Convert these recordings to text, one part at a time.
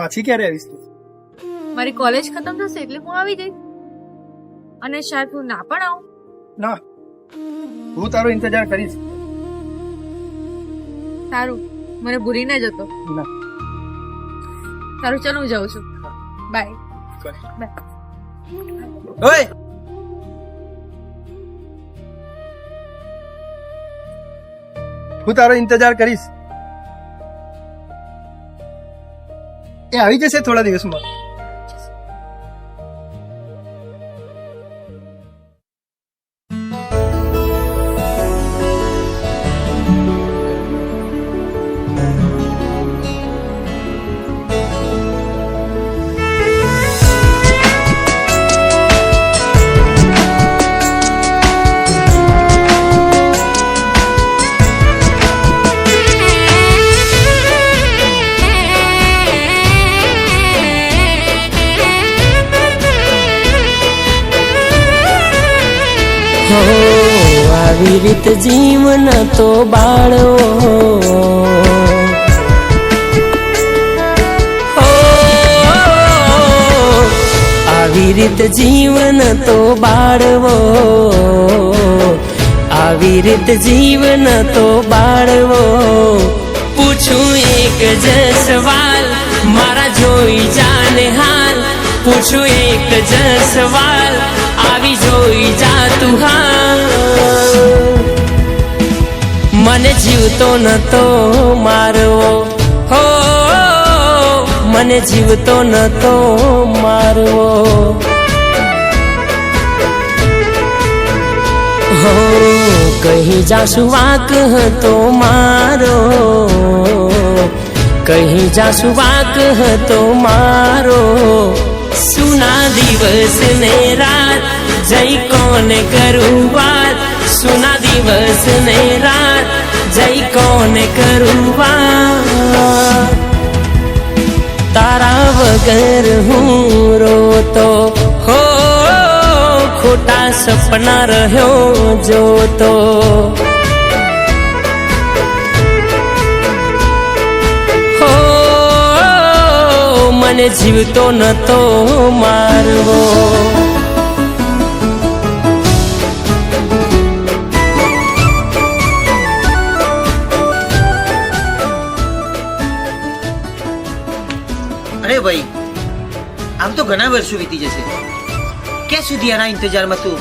પાછી ક્યારે આવીશ તું? મારી કોલેજ ખતમ થશે એટલે હું આવી જઈશ. અને શાયદ હું ના પણ આવું. ના, હું તારો ઇંતજાર કરીશ. સારું, મને ભૂલી ના જતો. ના. સારું, ચાલો હું જાઉં છું. બાય. બાય. ઓય, હું તારો ઇંતજાર કરીશ. એ આવી જશે થોડા દિવસમાં. આવી રીત જીવન તો બાળવો, આવી રીત જીવન તો બાળવો, આવી રીત જીવન તો બાળવો. પૂછું એક જ સવાલ, મારા જોઈ જાને હાલ. પૂછું એક જ સવાલ, આવી જોઈ જા તું હાલ. મને જીવતો નતો મારવો, હો મને જીવતો નતો મારવો. હો કહી જાસુ વાક હતો મારો, કહી જાસુ વાક હતો મારો. સુના દિવસ ને રાત જઈ કોને કરું વાત, સુના દિવસ ને રાત જઈ કોને કરું વાત. તારા વગર હું રોતો, હો ખોટા સપના રહ્યો જોતો. મને જીવતો નતો મારવો. અરે ભાઈ, આમ તો ઘણા વર્ષો વીતી જશે. ક્યાં સુધી આના ઇંતજારમાં તું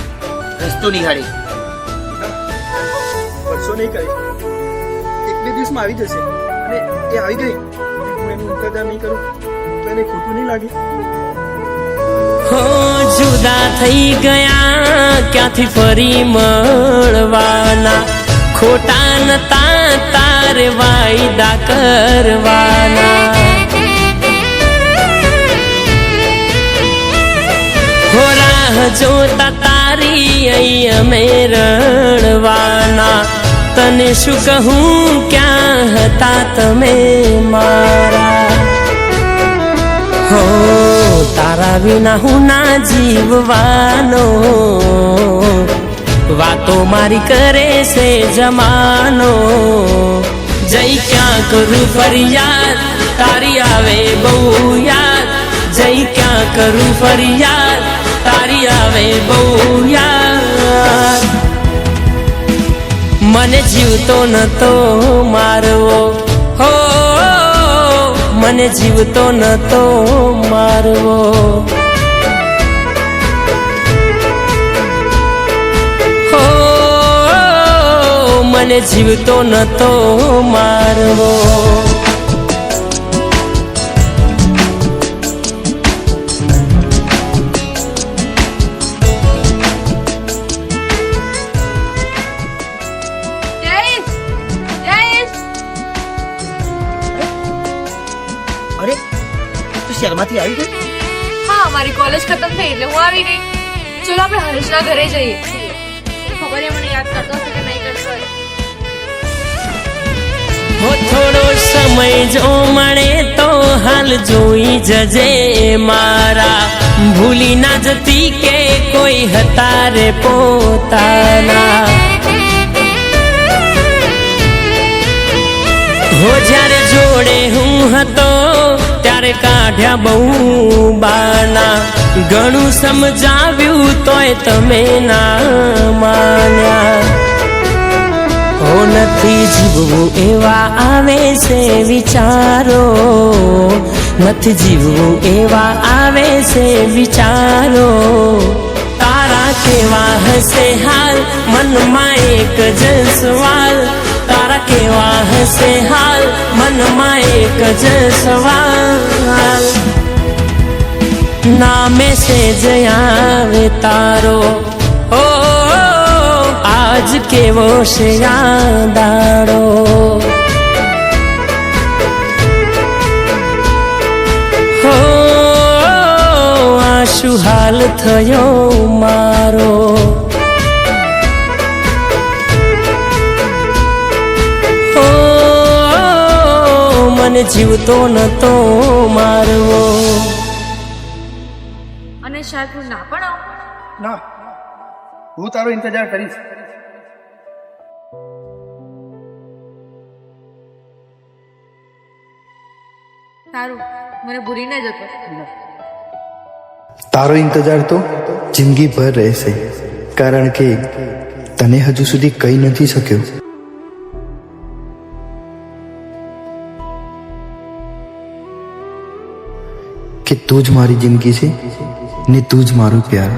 રસ્તો નિહાળે? વર્ષો નહીં કરી, એક બે દિવસમાં આવી જશે. અને એ આવી ગઈ, હું એનું ઇંતજાર નહીં કરું તો એને ખોટું નહીં લાગે. હો જુદા થઈ ગયા ક્યાંથી ફરી મળવાના, ખોટા નતા તારે વાયદા કરવાના. હો રાહ જોતા તારી અહીં અમે રણવાના. તને શું કહું ક્યાં હતા તમે મારા. હો તારા વિના હું ના જીવવાનો, વાતો મારી કરે છે જમાનો. જઈ ક્યાં કરું ફરિયાદ, તારી આવે બહુ યાદ. જઈ ક્યાં કરું ફરિયાદ, તારી આવે બહુ યાદ. મને જીવતો નતો મારવો, હો મને જીવતો નતો મારવો. હો મને જીવતો નતો મારવો. અરે તું શહેરમાંથી આવી ગઈ? હા, મારી કોલેજ ખતમ થઈ એટલે હું આવી ગઈ. ચલો આપણે હરેશના ઘરે જઈએ. ખબર એ મને યાદ કરતો હશે કે નહીં કરતો. હો થોડો સમય જો મળે તો હાલ જોઈ જજે મારા. ભૂલી ના જતી કે કોઈ હતા રે પોતાના. હો જ્યારે જોડે હું હતો ત્યારે કાઢ્યા બહુ બાના, ઘણું સમજાવ્યું તોય તમે ના માન્યા. હો નથી જીવવું એવા આવે છે વિચારો, નથી જીવવું એવા આવે છે વિચારો. તારા કેવા હશે હાલ, મનમાં એક જ સવાલ, તારા કેવા હશે હાલ, મનમાં એક જ સવાલ. ના મેસેજ આવે તારો, ઓ આજ કેવો છે દાડો. હો આ શું હાલ થયો મારો. ઓ મને જીવતો નતો મારવો. અને શાયદ હું ના પણ આવું. ના, હું તારો ઇંતજાર કરીશ. સારું, મને ભૂલી ન જતો. તારો ઇંતજાર તો જિંદગી ભર રહેશે, કારણ કે તને હજુ સુધી કહી નથી શક્યો કે તું જ મારી જિંદગી છે ને તું જ મારો પ્યાર.